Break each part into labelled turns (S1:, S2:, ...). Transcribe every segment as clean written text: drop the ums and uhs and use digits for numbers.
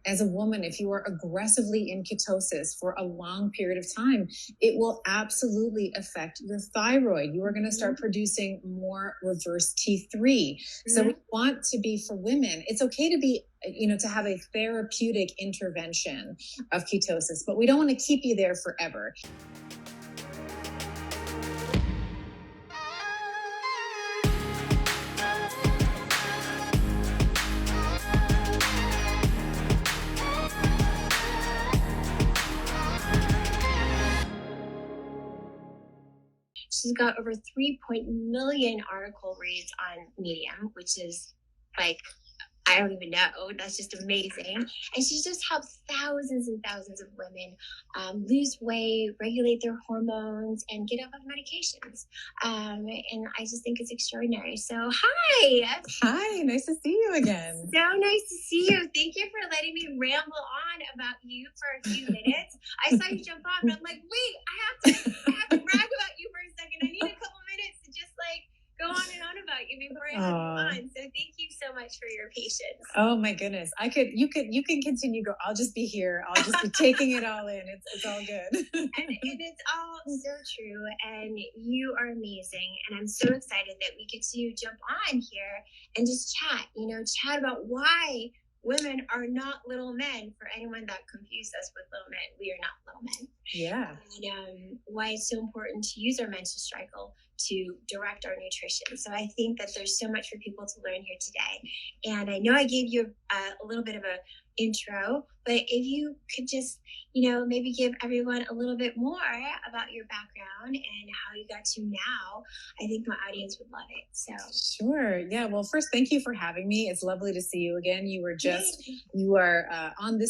S1: as a woman, if you are aggressively in ketosis for a long period of time, it will absolutely affect your thyroid. You are going to start producing more reverse T3. So we want to be, for women, it's okay to be, to have a therapeutic intervention of ketosis, but we don't want to keep you there forever.
S2: She's got over 3 million article reads on Medium, which is like, I don't even know. That's just amazing. And she's just helped thousands and thousands of women lose weight, regulate their hormones, and get off of medications. And I just think it's extraordinary. So, hi.
S1: Hi, nice to see you again.
S2: So nice to see you. Thank you for letting me ramble on about you for a few minutes. I saw you jump on, and I'm like, wait, I have to brag about you for a second. I need a couple minutes to just go on and on about you before I move on. So thank you so much for your patience.
S1: Oh my goodness. You can continue. I'll just be here. I'll just be taking it all in. It's all good.
S2: and it's all so true. And you are amazing. And I'm so excited that we get to jump on here and just chat about why women are not little men. For anyone that confused us with little men, we are not little men.
S1: Yeah.
S2: And why it's so important to use our menstrual cycle to direct our nutrition. So I think that there's so much for people to learn here today. And I know I gave you a little bit of a intro, but if you could just, maybe give everyone a little bit more about your background and how you got to now, I think my audience would love it. So
S1: sure. Yeah. Well, first, thank you for having me. It's lovely to see you again. You are on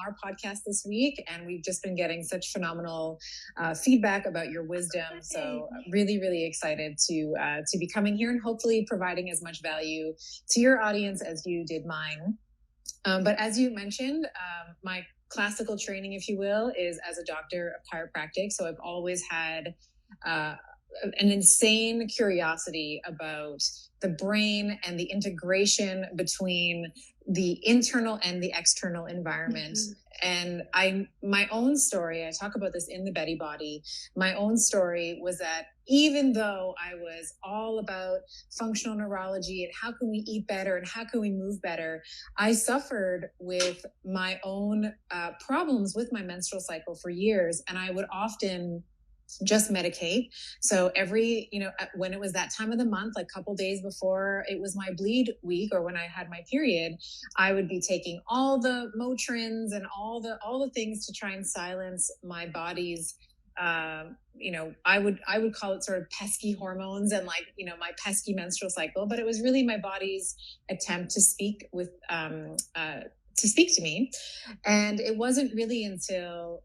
S1: our podcast this week, and we've just been getting such phenomenal feedback about your wisdom. So really, really excited to be coming here and hopefully providing as much value to your audience as you did mine. But as you mentioned, my classical training, if you will, is as a doctor of chiropractic. So I've always had an insane curiosity about the brain and the integration between the internal and the external environment. Mm-hmm. And my own story, I talk about this in The Betty Body. My own story was that even though I was all about functional neurology and how can we eat better and how can we move better, I suffered with my own problems with my menstrual cycle for years. And I would often just medicate. So when it was that time of the month, like a couple days before it was my bleed week or when I had my period, I would be taking all the Motrins and all the things to try and silence my body's I would call it sort of pesky hormones and my pesky menstrual cycle, but it was really my body's attempt to speak to me. And it wasn't really until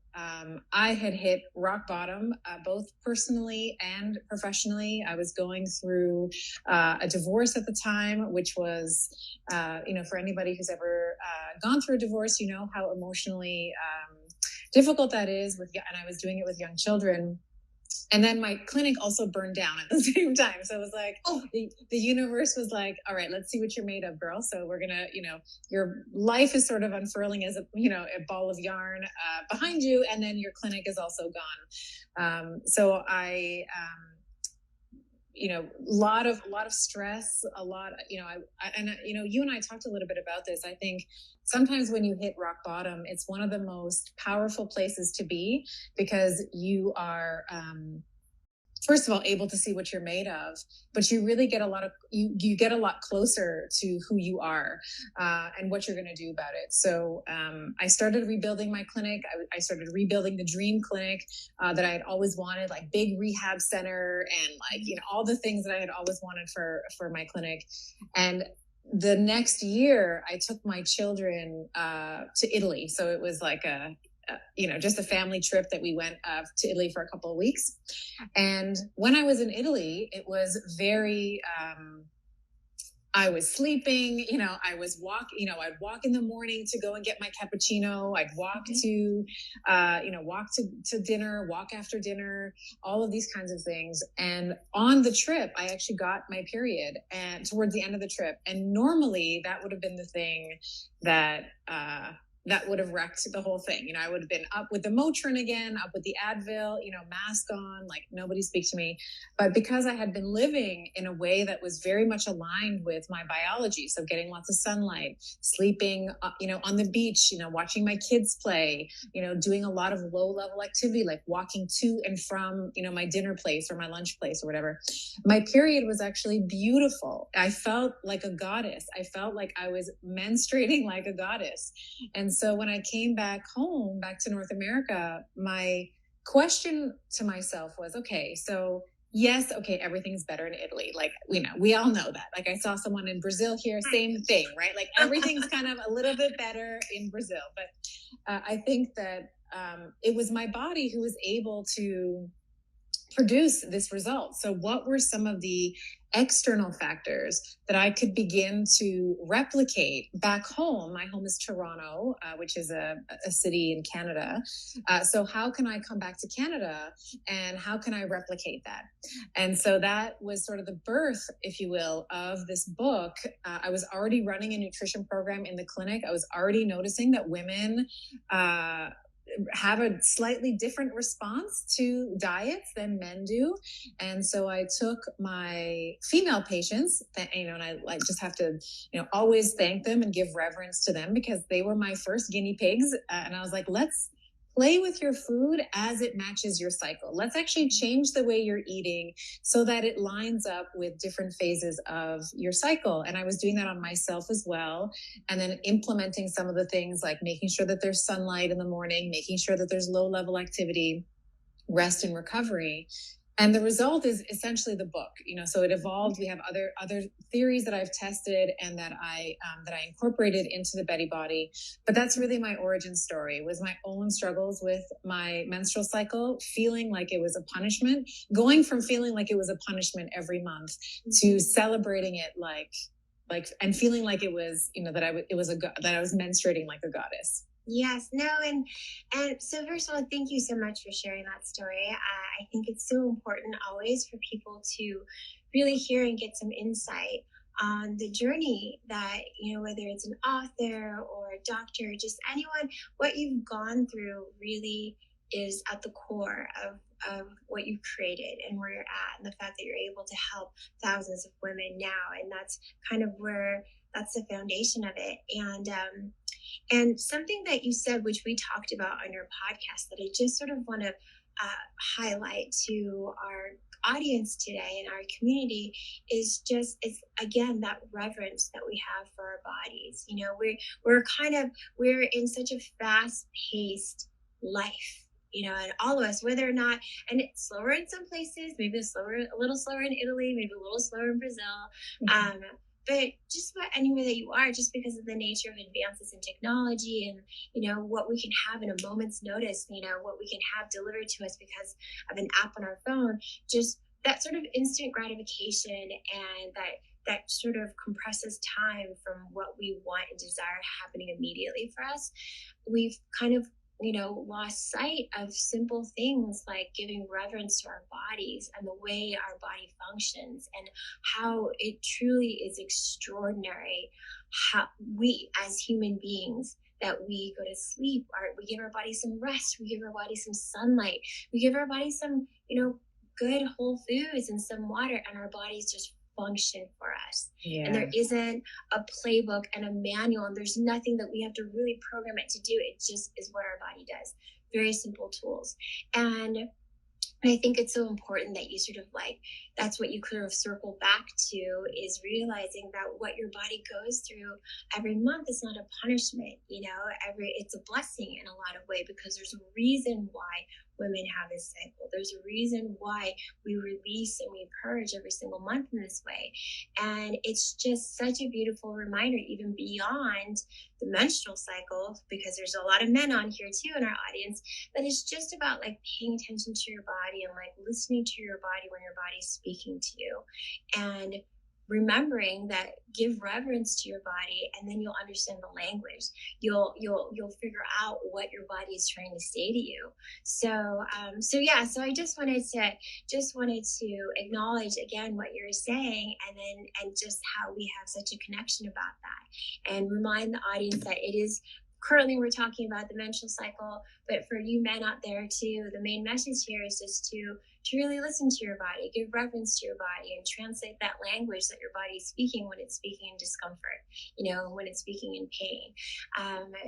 S1: I had hit rock bottom, both personally and professionally. I was going through a divorce at the time, which was, for anybody who's ever gone through a divorce, how emotionally difficult that is and I was doing it with young children. And then my clinic also burned down at the same time. So it was like, the universe was like, all right, let's see what you're made of, girl. So we're going to, your life is sort of unfurling as a ball of yarn behind you. And then your clinic is also gone. So I, a lot of stress, you and I talked a little bit about this. I think sometimes when you hit rock bottom, it's one of the most powerful places to be because you are, first of all, able to see what you're made of, but you really get you get a lot closer to who you are and what you're going to do about it. So I started rebuilding my clinic. I started rebuilding the dream clinic that I had always wanted, like big rehab center and all the things that I had always wanted for my clinic. And the next year I took my children to Italy. So it was like just a family trip that we went to Italy for a couple of weeks. And when I was in Italy, it was very, I was sleeping, I was I'd walk in the morning to go and get my cappuccino. I'd walk to dinner, walk after dinner, all of these kinds of things. And on the trip, I actually got my period and towards the end of the trip. And normally that would have been the thing that, that would have wrecked the whole thing. I would have been up with the Motrin again, up with the Advil, mask on, like nobody speak to me. But because I had been living in a way that was very much aligned with my biology, so getting lots of sunlight, sleeping, on the beach, watching my kids play, doing a lot of low level activity, like walking to and from, my dinner place or my lunch place or whatever, my period was actually beautiful. I felt like a goddess. I felt like I was menstruating like a goddess. And so when I came back home, back to North America, my question to myself was, okay, so yes, okay, everything's better in Italy. Like, we all know that. Like I saw someone in Brazil here, same thing, right? Like everything's kind of a little bit better in Brazil. But I think that it was my body who was able to produce this result. So what were some of the external factors that I could begin to replicate back home? My home is Toronto, which is a city in Canada. So how can I come back to Canada and how can I replicate that? And so that was sort of the birth, if you will, of this book. I was already running a nutrition program in the clinic. I was already noticing that women have a slightly different response to diets than men do. And so I took my female patients, and I just have to, always thank them and give reverence to them because they were my first guinea pigs. And I was like, let's play with your food as it matches your cycle. Let's actually change the way you're eating so that it lines up with different phases of your cycle. And I was doing that on myself as well. And then implementing some of the things like making sure that there's sunlight in the morning, making sure that there's low level activity, rest and recovery. And the result is essentially the book, so it evolved. We have other theories that I've tested and that I incorporated into the Betty Body. But that's really my origin story, was my own struggles with my menstrual cycle, feeling like it was a punishment, going from feeling like it was a punishment every month to celebrating it like, and feeling like it was, that I was menstruating like a goddess.
S2: Yes, no, and so first of all, thank you so much for sharing that story. I think it's so important always for people to really hear and get some insight on the journey that, whether it's an author or a doctor, just anyone, what you've gone through really is at the core of what you've created and where you're at, and the fact that you're able to help thousands of women now. And that's kind of that's the foundation of it. And something that you said, which we talked about on your podcast, that I just sort of want to highlight to our audience today and our community is again that reverence that we have for our bodies. We're in such a fast-paced life. And all of us, whether or not, and it's slower in some places, maybe a little slower in Italy, maybe a little slower in Brazil. Mm-hmm. But just about anywhere that you are, just because of the nature of advances in technology and, what we can have in a moment's notice, what we can have delivered to us because of an app on our phone, just that sort of instant gratification and that sort of compresses time from what we want and desire happening immediately for us. We've kind of lost sight of simple things like giving reverence to our bodies and the way our body functions, and how it truly is extraordinary how we as human beings, that we go to sleep, we give our body some rest, we give our body some sunlight, we give our body some good whole foods and some water, and our bodies just function for us. Yeah. And there isn't a playbook and a manual, and there's nothing that we have to really program it to do. It just is what our body does. Very simple tools. And I think it's so important that you sort of that's what you sort of circle back to, is realizing that what your body goes through every month is not a punishment. It's a blessing in a lot of ways, because there's a reason why women have this cycle. There's a reason why we release and we purge every single month in this way. And it's just such a beautiful reminder, even beyond the menstrual cycle, because there's a lot of men on here too in our audience, that it's just about paying attention to your body and listening to your body when your body's speaking to you, and remembering that, give reverence to your body, and then you'll understand the language. You'll figure out what your body is trying to say to you. So I just wanted to acknowledge again what you're saying, and just how we have such a connection about that, and remind the audience that it is currently we're talking about the menstrual cycle, but for you men out there too, the main message here is just to really listen to your body, give reverence to your body, and translate that language that your body is speaking when it's speaking in discomfort, when it's speaking in pain.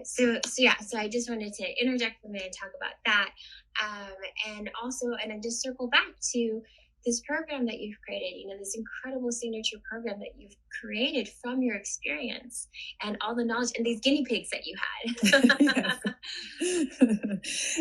S2: So I just wanted to interject for a minute and talk about that. And then just circle back to this program that you've created, this incredible signature program that you've created from your experience and all the knowledge and these guinea pigs that you had.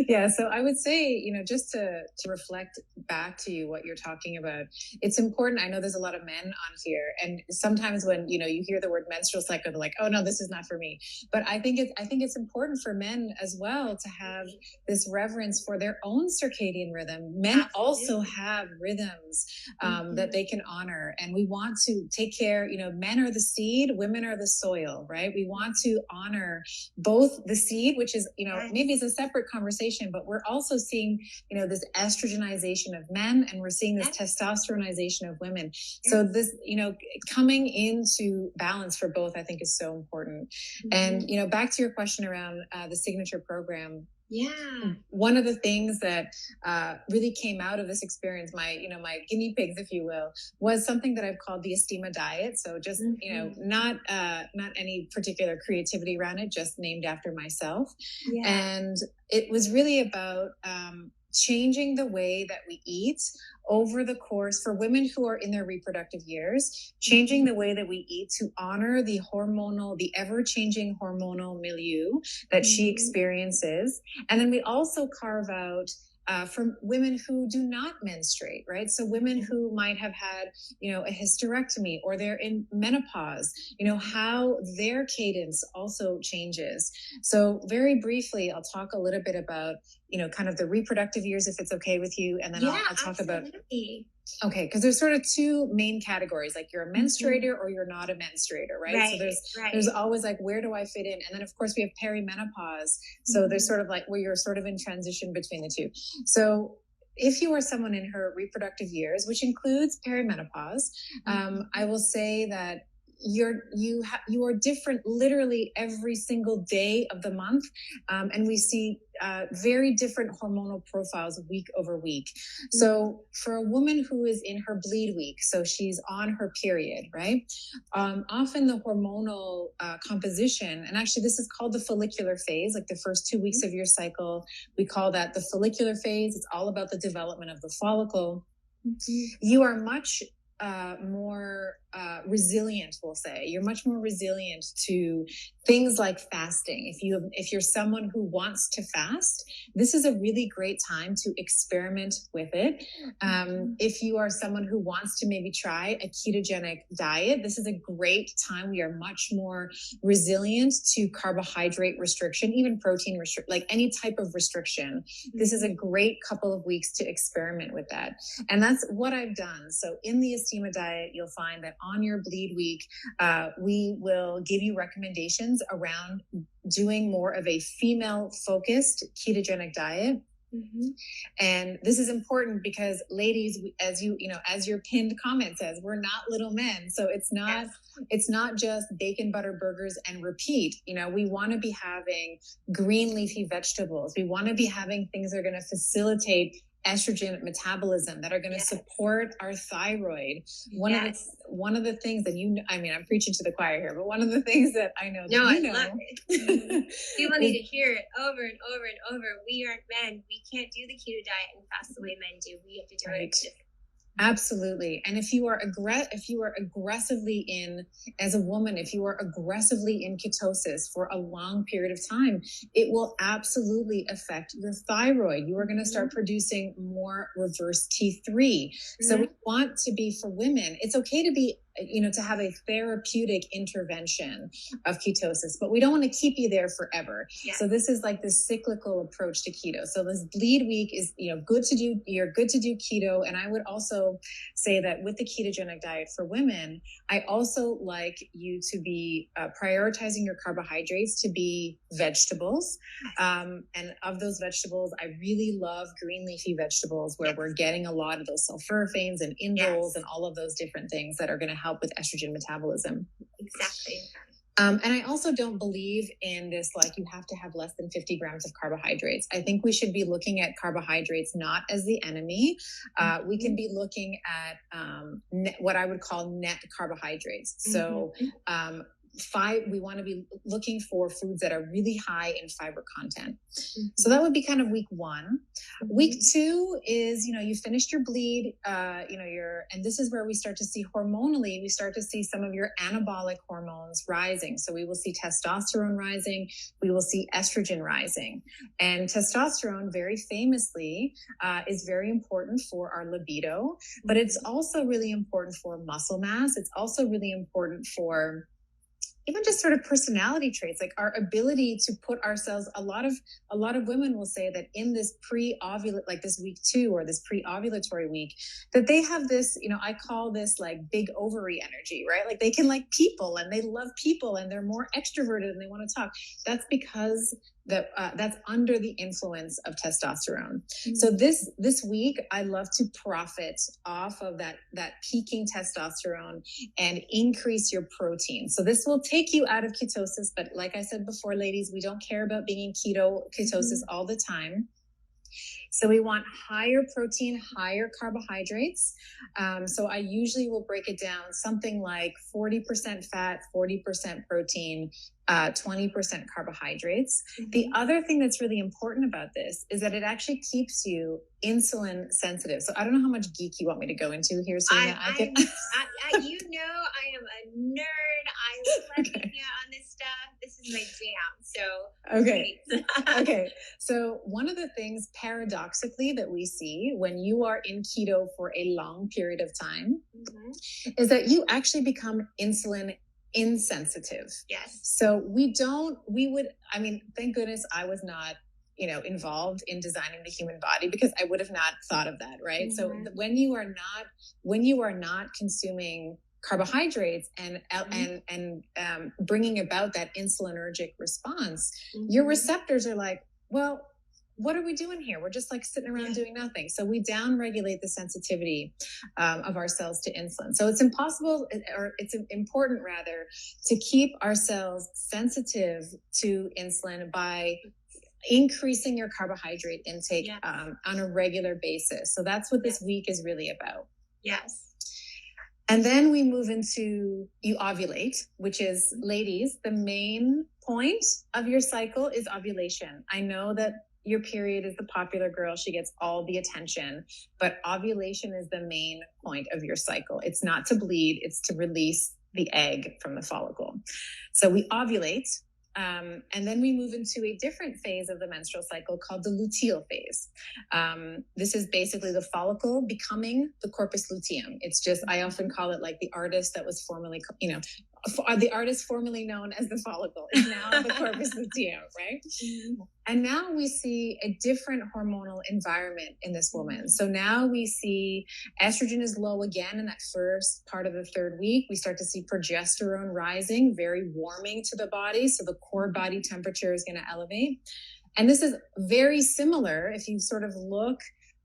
S1: Yeah. So I would say, just to reflect back to you what you're talking about, it's important. I know there's a lot of men on here, and sometimes when, you hear the word menstrual cycle, they're like, oh no, this is not for me. But I think it's important for men as well to have this reverence for their own circadian rhythm. Men Absolutely. Also have rhythms that they can honor, and we want to take care. Men are the seed, women are the soil, right? We want to honor both the seed, which is, maybe it's a separate conversation, but we're also seeing, this estrogenization of men, and we're seeing this testosteronization of women. So this, coming into balance for both, I think is so important. And, back to your question around the signature program. Yeah. One of the things that really came out of this experience, my guinea pigs, if you will, was something that I've called the Estima Diet. So just, not any particular creativity around it, just named after myself. Yeah. And it was really about changing the way that we eat over the course for women who are in their reproductive years, changing the way that we eat to honor the ever-changing hormonal milieu that she experiences. And then we also carve out for women who do not menstruate, right? So women who might have had, a hysterectomy, or they're in menopause, how their cadence also changes. So very briefly, I'll talk a little bit about, kind of the reproductive years, if it's okay with you. And then I'll talk about, okay, because there's sort of two main categories, like you're a menstruator or you're not a menstruator, right? So there's always like, where do I fit in? And then of course we have perimenopause. So there's sort of like where you're sort of in transition between the two. So if you are someone in her reproductive years, which includes perimenopause, I will say that you are different literally every single day of the month, and we see very different hormonal profiles week over week. So for a woman who is in her bleed week, so she's on her period, right? Often the hormonal composition, and actually this is called the follicular phase, like the first 2 weeks of your cycle, we call that the follicular phase. It's all about the development of the follicle. You are much more resilient, we'll say. You're much more resilient to things like fasting. If you're someone who wants to fast, this is a really great time to experiment with it. If you are someone who wants to maybe try a ketogenic diet, this is a great time. We are much more resilient to carbohydrate restriction, even protein restriction, like any type of restriction. This is a great couple of weeks to experiment with that. And that's what I've done. So in the Estima Diet, you'll find that on your bleed week, we will give you recommendations around doing more of a female-focused ketogenic diet. And this is important because, ladies, as your pinned comment says, we're not little men. So it's not just bacon, butter, burgers, and repeat. We want to be having green leafy vegetables. We want to be having things that are going to facilitate estrogen metabolism, that are going to support our thyroid. One of the things that I'm preaching to the choir here, but one of the things that I know love it.
S2: People need to hear it over and over and over. We aren't men. We can't do the keto diet and fast the way men do. We have to do it.
S1: Absolutely. And if you are aggressively in, as a woman, if you are aggressively in ketosis for a long period of time, it will absolutely affect your thyroid. You are going to start producing more reverse T3. So we want to be, for women, it's okay to be, to have a therapeutic intervention of ketosis, but we don't want to keep you there forever. So this is like this cyclical approach to keto. So this bleed week is, you're good to do keto. And I would also say that with the ketogenic diet for women, I also like you to be prioritizing your carbohydrates to be vegetables. And of those vegetables, I really love green leafy vegetables, where we're getting a lot of those sulforaphanes and indoles and all of those different things that are going to help with estrogen metabolism.
S2: Exactly.
S1: And I also don't believe in this, like, you have to have less than 50 grams of carbohydrates. I think we should be looking at carbohydrates not as the enemy. We can be looking at what I would call net carbohydrates. So we want to be looking for foods that are really high in fiber content. So that would be kind of week one. Week two is, you finished your bleed, and this is where we start to see hormonally, we start to see some of your anabolic hormones rising. So we will see testosterone rising, we will see estrogen rising. And testosterone, very famously, is very important for our libido, but it's also really important for muscle mass. It's also really important for even just sort of personality traits, like our ability to put ourselves. A lot of women will say that in this like this week 2 or this pre-ovulatory week, that they have this, I call this like big ovary energy, right? Like they can like people and they love people and they're more extroverted and they want to talk. That's because that's under the influence of testosterone. So this week, I love to profit off of that peaking testosterone and increase your protein. So this will take you out of ketosis. But like I said before, ladies, we don't care about being in ketosis all the time. So we want higher protein, higher carbohydrates. So I usually will break it down something like 40% fat, 40% protein, 20% carbohydrates. The other thing that's really important about this is that it actually keeps you insulin sensitive. So I don't know how much geek you want me to go into here, Serena.
S2: I am a nerd. I love geeking out on this stuff. This is my jam. So
S1: okay. So one of the things paradoxically that we see when you are in keto for a long period of time is that you actually become insulin insensitive.
S2: Yes.
S1: So thank goodness I was not, involved in designing the human body, because I would have not thought of that, right? So when you are not consuming carbohydrates and bringing about that insulinergic response, your receptors are like, well, what are we doing here? We're just like sitting around doing nothing. So we downregulate the sensitivity of our cells to insulin. So it's important rather, to keep our cells sensitive to insulin by increasing your carbohydrate intake on a regular basis. So that's what this week is really about.
S2: Yes.
S1: And then we move into, you ovulate, which is, ladies, the main point of your cycle is ovulation. I know that your period is the popular girl. She gets all the attention, but ovulation is the main point of your cycle. It's not to bleed, it's to release the egg from the follicle. So we ovulate, and then we move into a different phase of the menstrual cycle called the luteal phase. This is basically the follicle becoming the corpus luteum. It's just, I often call it like the artist that was formerly, the artist formerly known as the follicle is now the corpus luteum, right? And now we see a different hormonal environment in this woman. So now we see estrogen is low again in that first part of the third week. We start to see progesterone rising, very warming to the body. So the core body temperature is going to elevate. And this is very similar, if you sort of look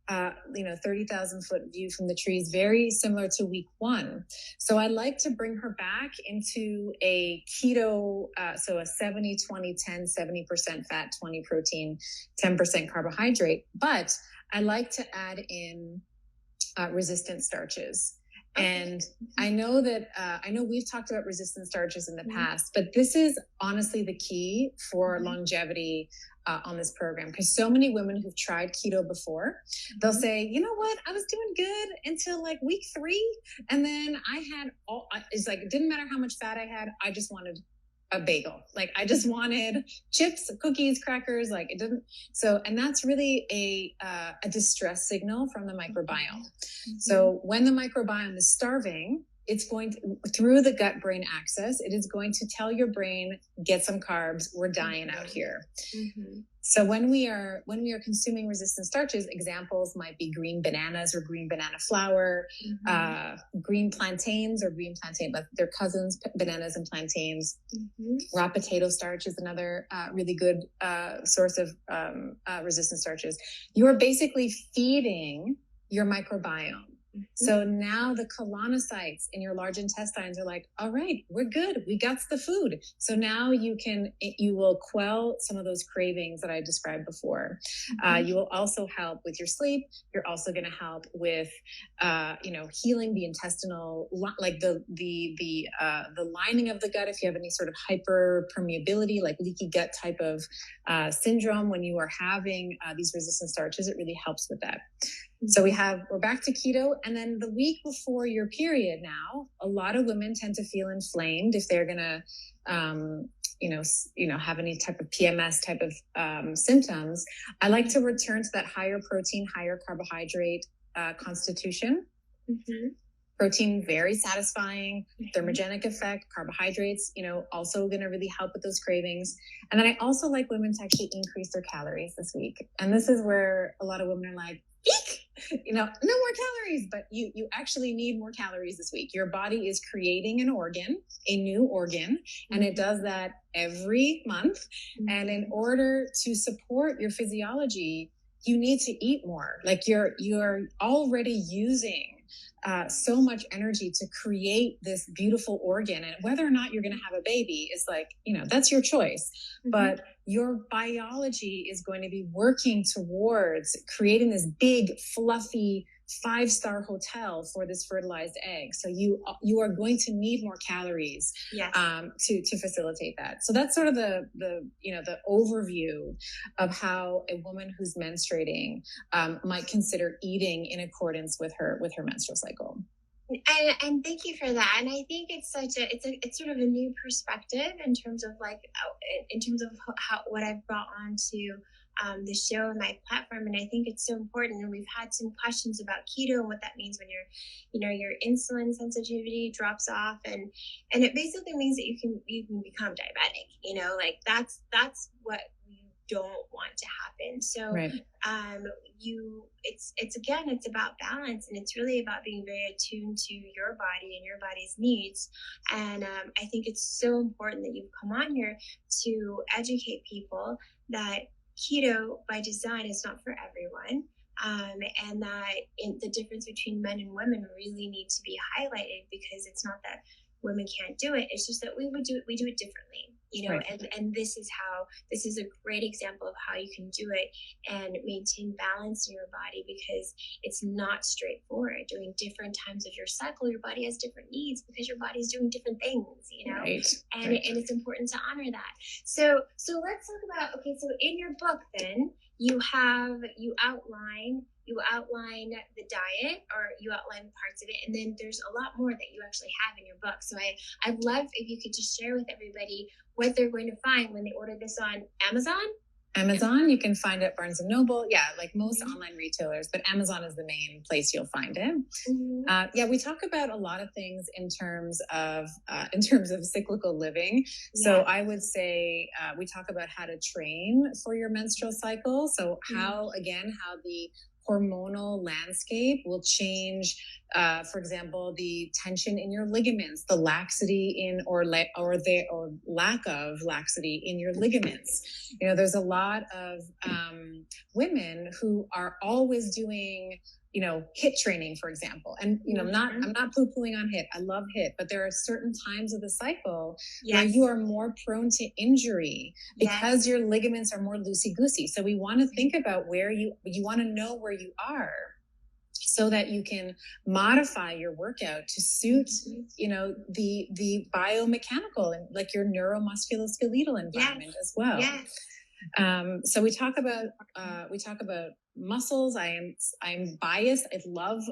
S1: 30,000 foot view from the trees, very similar to week 1. So I like to bring her back into a keto, so a 70, 20, 10, 70% fat, 20 protein, 10% carbohydrate. But I like to add in resistant starches. And I know we've talked about resistant starches in the past, but this is honestly the key for longevity on this program, because so many women who've tried keto before, they'll say, you know what, I was doing good until like week 3, and then I had it's like, it didn't matter how much fat I had, I just wanted a bagel. Like I just wanted chips, cookies, crackers, like it didn't. So, and that's really a distress signal from the microbiome. So when the microbiome is starving, it's going to, through the gut-brain axis, it is going to tell your brain, get some carbs, we're dying out here. So when we are consuming resistant starches, examples might be green bananas or green banana flour, green plantains or green plantain, but they're cousins, bananas and plantains. Raw potato starch is another really good source of resistant starches. You are basically feeding your microbiome. So now the colonocytes in your large intestines are like, all right, we're good. We got the food. So now you will quell some of those cravings that I described before. You will also help with your sleep. You're also going to help with, healing the intestinal, like the lining of the gut. If you have any sort of hyperpermeability, like leaky gut type of syndrome, when you are having these resistant starches, it really helps with that. So we're back to keto. And then the week before your period now, a lot of women tend to feel inflamed if they're going to, have any type of PMS type of symptoms. I like to return to that higher protein, higher carbohydrate constitution. Protein, very satisfying, thermogenic effect, carbohydrates, also going to really help with those cravings. And then I also like women to actually increase their calories this week. And this is where a lot of women are like, eek, no more calories, but you actually need more calories this week. Your body is creating a new organ, and it does that every month. And in order to support your physiology, you need to eat more. Like you're already using so much energy to create this beautiful organ, and whether or not you're going to have a baby is like, that's your choice. But your biology is going to be working towards creating this big, fluffy 5-star hotel for this fertilized egg. So you are going to need more calories to facilitate that. So that's sort of the overview of how a woman who's menstruating might consider eating in accordance with her menstrual cycle.
S2: And thank you for that. And I think it's sort of a new perspective in terms of how what I've brought onto the show and my platform. And I think it's so important. And we've had some questions about keto and what that means when your insulin sensitivity drops off, and it basically means that you can become diabetic. That's what we don't want to happen. So
S1: right.
S2: It's about balance, and it's really about being very attuned to your body and your body's needs. And I think it's so important that you've come on here to educate people that keto by design is not for everyone. And that the difference between men and women really need to be highlighted, because it's not that women can't do it. It's just that we do it differently, right. And this is a great example of how you can do it and maintain balance in your body, because it's not straightforward. During different times of your cycle, your body has different needs because your body is doing different things,
S1: Right.
S2: And
S1: right.
S2: And it's important to honor that. So let's talk about, okay, so in your book then you outline the diet, or you outline parts of it, and then there's a lot more that you actually have in your book. So I'd love if you could just share with everybody what they're going to find when they order this on Amazon.
S1: You can find it at Barnes & Noble. Yeah, like most online retailers, but Amazon is the main place you'll find it. We talk about a lot of things in terms of cyclical living. So I would say we talk about how to train for your menstrual cycle. So how the hormonal landscape will change, for example, the tension in your ligaments, the laxity or lack of laxity in your ligaments. There's a lot of women who are always doing HIIT training, for example. And, I'm not poo-pooing on HIIT. I love HIIT, but there are certain times of the cycle where you are more prone to injury because your ligaments are more loosey-goosey. So we want to think about where you want to know where you are, so that you can modify your workout to suit, the biomechanical and like your neuromusculoskeletal environment as well. So we talk about muscles. I'm biased. I love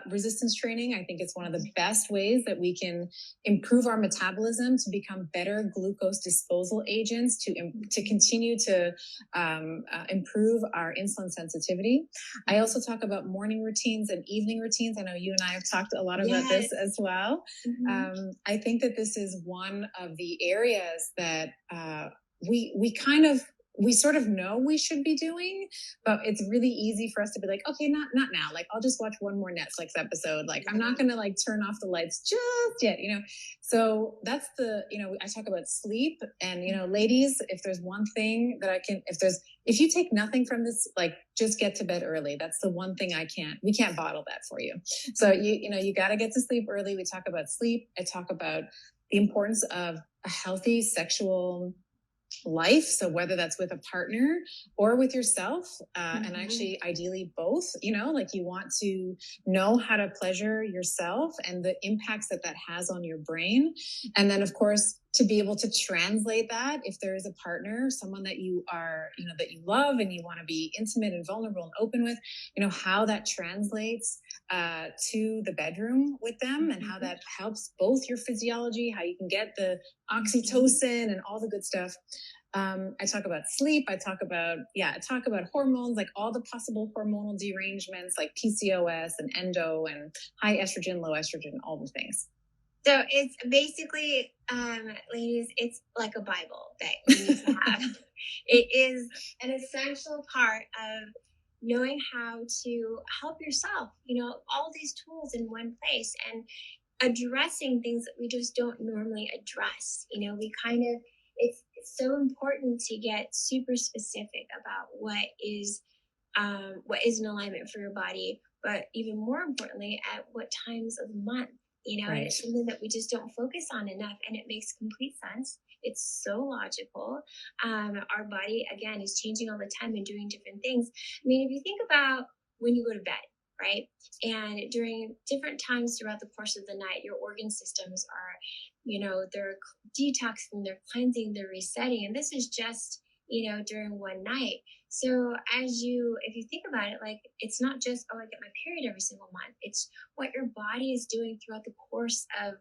S1: resistance training. I think it's one of the best ways that we can improve our metabolism to become better glucose disposal agents, to continue to improve our insulin sensitivity. I also talk about morning routines and evening routines. I know you and I have talked a lot about this as well. I think that this is one of the areas that we kind of we sort of know we should be doing, but it's really easy for us to be like, okay, not now. Like, I'll just watch one more Netflix episode. Like, I'm not going to like turn off the lights just yet, So that's I talk about sleep, and, ladies, if there's one thing that if you take nothing from this, like, just get to bed early. That's the one thing we can't bottle that for you. So you got to get to sleep early. We talk about sleep. I talk about the importance of a healthy sexual life. So whether that's with a partner or with yourself, and actually ideally both, like, you want to know how to pleasure yourself and the impacts that has on your brain. And then, of course, to be able to translate that, if there is a partner, someone that you are, that you love and you want to be intimate and vulnerable and open with, how that translates to the bedroom with them, and how that helps both your physiology, how you can get the oxytocin and all the good stuff. I talk about sleep. I talk about hormones, like all the possible hormonal derangements, like PCOS and endo and high estrogen, low estrogen, all the things.
S2: So it's basically, ladies, it's like a Bible that you need to have. It is an essential part of knowing how to help yourself, all these tools in one place, and addressing things that we just don't normally address. It's so important to get super specific about what is in alignment for your body, but even more importantly, at what times of the month.
S1: Right.
S2: And it's something that we just don't focus on enough, and it makes complete sense. It's so logical. Our body, again, is changing all the time and doing different things. I mean, if you think about when you go to bed, right? And during different times throughout the course of the night, your organ systems are, they're detoxing, they're cleansing, they're resetting. And this is just, during one night. So if you think about it, like, it's not just, I get my period every single month. It's what your body is doing throughout the course of,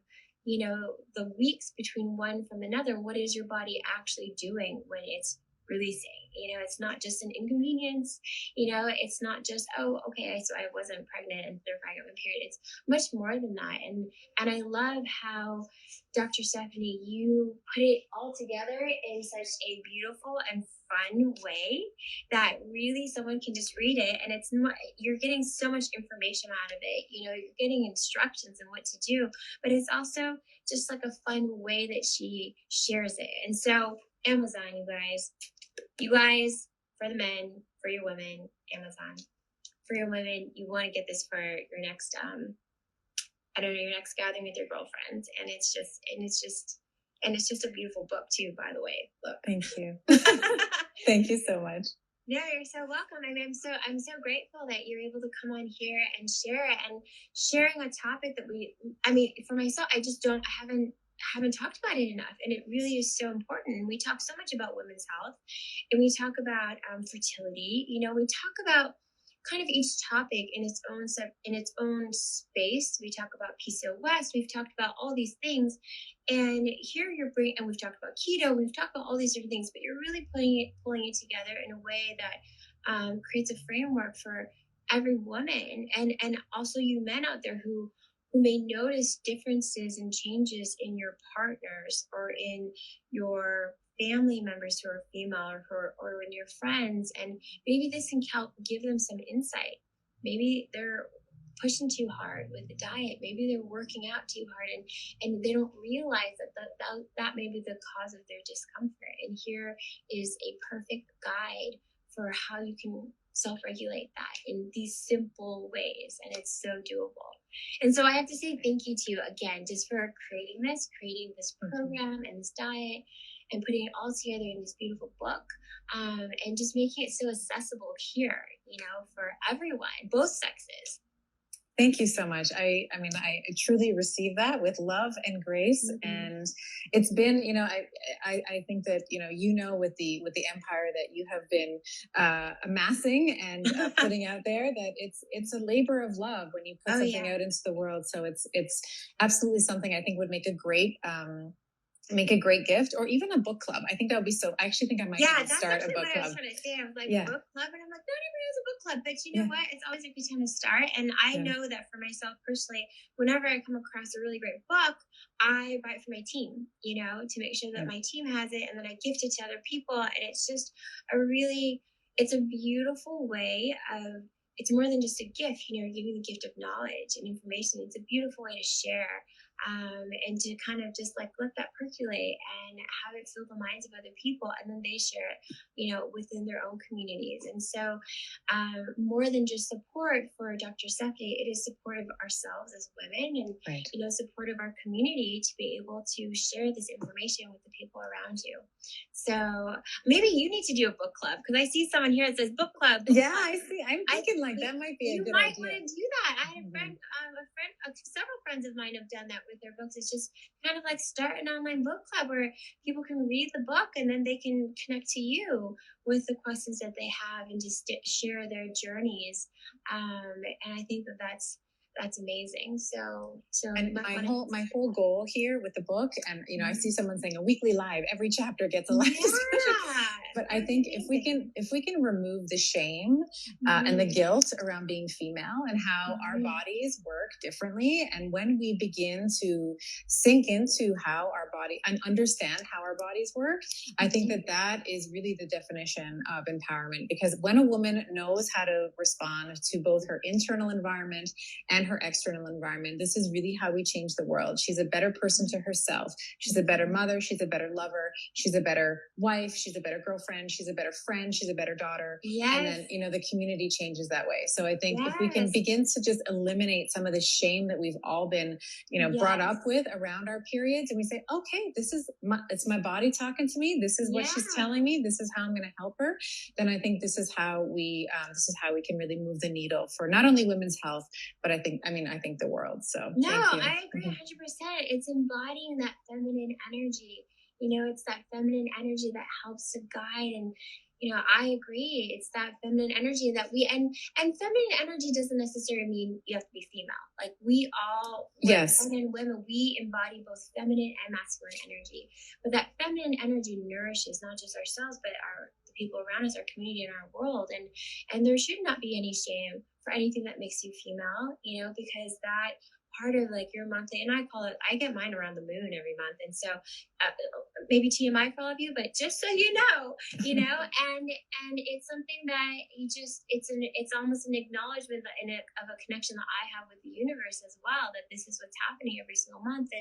S2: the weeks between one from another. What is your body actually doing when it's releasing? It's not just an inconvenience. It's not just, so I wasn't pregnant and therefore I got my period. It's much more than that. And I love how, Dr. Stephanie, you put it all together in such a beautiful and fun way that really someone can just read it, and you're getting so much information out of it. You're getting instructions on what to do, but it's also just like a fun way that she shares it. And so, Amazon, you guys, for the men, for your women, Amazon. For your women, you want to get this for your next, your next gathering with your girlfriends. And it's just a beautiful book too, by the way. Look.
S1: Thank you. Thank you so much.
S2: No, you're so welcome. I mean, I'm so grateful that you're able to come on here and share it, and sharing a topic that for myself, I haven't talked about it enough, and it really is so important. And we talk so much about women's health, and we talk about fertility. We talk about kind of each topic in its own space. We talk about PCOS. We've talked about all these things, and here and we've talked about keto. We've talked about all these different things, but you're really pulling it together in a way that creates a framework for every woman, and also you men out there who may notice differences and changes in your partners or in your family members who are female or in your friends. And maybe this can give them some insight. Maybe they're pushing too hard with the diet. Maybe they're working out too hard, and they don't realize that may be the cause of their discomfort. And here is a perfect guide for how you can self-regulate that in these simple ways. And it's so doable. And so I have to say thank you to you again, just for creating this program and this diet, and putting it all together in this beautiful book, and just making it so accessible here, for everyone, both sexes.
S1: Thank you so much. I truly receive that with love and grace. Mm-hmm. And it's been, I think that, with the empire that you have been amassing and putting out there, that it's a labor of love when you put something out into the world. So it's absolutely something I think would make a great gift, or even a book club. I think that would be I actually think I might start a book club.
S2: I was trying to say. I was like, book club, and I'm like, not everyone has a book club, but you know what? It's always a good time to start. And I know that for myself personally, whenever I come across a really great book, I buy it for my team, to make sure that my team has it, and then I gift it to other people. And it's just it's a beautiful way of, it's more than just a gift, you're giving the gift of knowledge and information. It's a beautiful way to share, and to kind of just like let that percolate and have it fill the minds of other people, and then they share it, within their own communities. And so, more than just support for Dr. Stephanie, it is support of ourselves as women, and support of our community to be able to share this information with the people around you. So maybe you need to do a book club, because I see someone here that says book club.
S1: Yeah, I see. I'm thinking like that might be a good idea.
S2: You might want to do that. I had a friend, several friends of mine have done that with their books. It's just kind of like start an online book club where people can read the book, and then they can connect to you with the questions that they have, and just share their journeys. And I think that's amazing. So
S1: and my whole goal here with the book, and I see someone saying a weekly live, every chapter gets a live discussion. But I think if we can remove the shame and the guilt around being female, and how our bodies work differently, and when we begin to sink into how our body and understand how our bodies work, I think that is really the definition of empowerment. Because when a woman knows how to respond to both her internal environment and her external environment, this is really how we change the world. She's a better person to herself. She's a better mother. She's a better lover. She's a better wife. She's a better girlfriend. She's a better friend. She's a better daughter. And then, the community changes that way. So I think if we can begin to just eliminate some of the shame that we've all been, brought up with around our periods, and we say, okay, it's my body talking to me. This is what she's telling me. This is how I'm going to help her. Then I think this is how we can really move the needle for not only women's health, but I think the world. So
S2: I agree 100%. It's embodying that feminine energy. It's that feminine energy that helps to guide. And, I agree. It's that feminine energy that and feminine energy doesn't necessarily mean you have to be female. Like we all, men and women, we embody both feminine and masculine energy. But that feminine energy nourishes not just ourselves, but the people around us, our community, and our world. And there should not be any shame for anything that makes you female, because that part of like your monthly, and I get mine around the moon every month. And so maybe TMI for all of you, but just so you know, and it's something that it's almost an acknowledgement of a connection that I have with the universe as well, that this is what's happening every single month.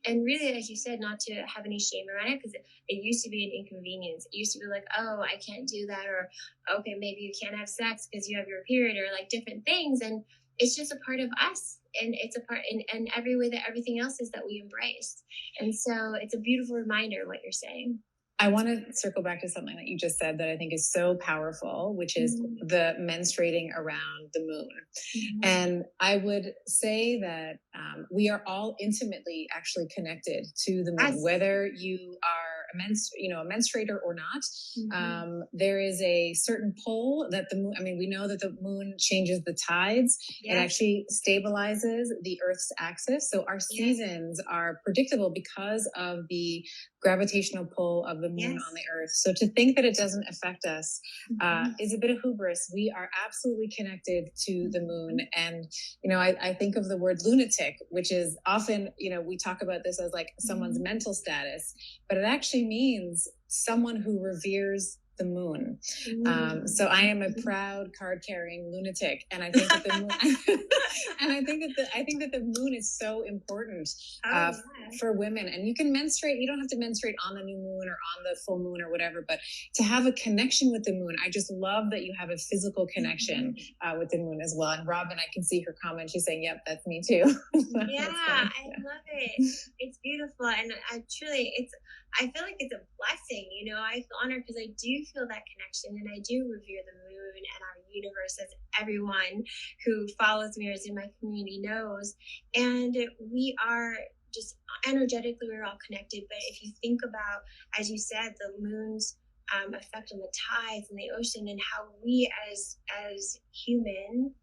S2: And really, as you said, not to have any shame around it, because it used to be an inconvenience. It used to be like, oh, I can't do that, or okay, maybe you can't have sex because you have your period, or like different things. And it's just a part of us, and it's a part in every way that everything else is that we embrace. And so it's a beautiful reminder what you're saying.
S1: I want to circle back to something that you just said that I think is so powerful, which is the menstruating around the moon. And I would say that we are all intimately actually connected to the moon, whether you are a menstruator or not. There is a certain pull that the moon, we know that the moon changes the tides. It actually stabilizes the Earth's axis. So our seasons are predictable because of the gravitational pull of the moon on the Earth. So to think that it doesn't affect us is a bit of hubris. We are absolutely connected to the moon. And, I think of the word lunatic, which is often, we talk about this as like someone's mental status, but it actually means someone who reveres the moon. So I am a proud card-carrying lunatic, and I think that the moon, and I think that the moon is so important for women. And you can menstruate. You don't have to menstruate on the new moon or on the full moon or whatever, but to have a connection with the moon, I just love that you have a physical connection with the moon as well. And Robin, I can see her comment. She's saying, "Yep, that's me too."
S2: I love it. It's beautiful, and I feel like it's a blessing. I feel honored because I do feel that connection, and I do revere the moon and our universe, as everyone who follows me or is in my community knows. And we are just energetically, we're all connected. But if you think about, as you said, the moon's effect on the tides and the ocean, and how we as human,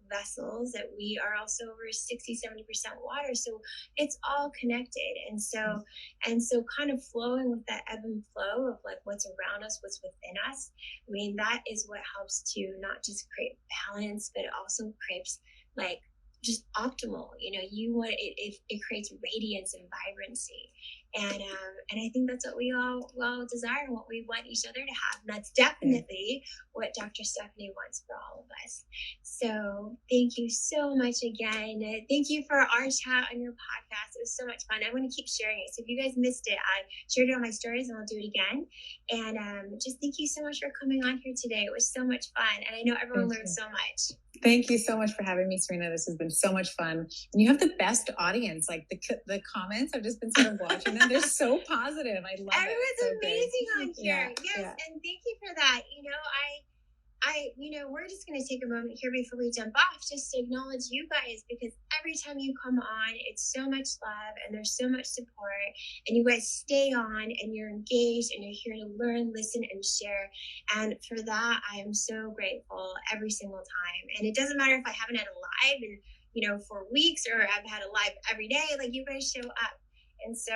S2: vessels, that we are also over 60-70% water. So it's all connected. And so kind of flowing with that ebb and flow of like what's around us, what's within us. I mean, that is what helps to not just create balance, but it also creates like just optimal. You want it creates radiance and vibrancy. And I think that's what we all desire and what we want each other to have. And that's definitely what Dr. Stephanie wants for all of us. So thank you so much again. Thank you for our chat on your podcast. It was so much fun. I'm going to keep sharing it. So if you guys missed it, I shared it on my stories and I'll do it again. And just thank you so much for coming on here today. It was so much fun. And I know everyone learned so much.
S1: Thank you so much for having me, Serena. This has been so much fun. And you have the best audience. Like the comments, I've just been sort of watching them. They're so positive. I love
S2: Everyone's
S1: it. Everyone's
S2: amazing on here.
S1: Yeah,
S2: Yes, and thank you for that. We're just going to take a moment here before we jump off just to acknowledge you guys, because every time you come on, it's so much love and there's so much support, and you guys stay on and you're engaged and you're here to learn, listen, and share. And for that, I am so grateful every single time. And it doesn't matter if I haven't had a live in, for weeks, or I've had a live every day, like you guys show up. And so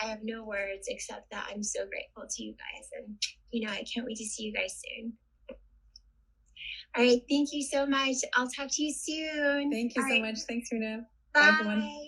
S2: I have no words except that I'm so grateful to you guys. And, I can't wait to see you guys soon. All right. Thank you so much. I'll talk to you soon.
S1: Thank you so much. Thanks, Serena.
S2: Bye.
S1: Bye, everyone.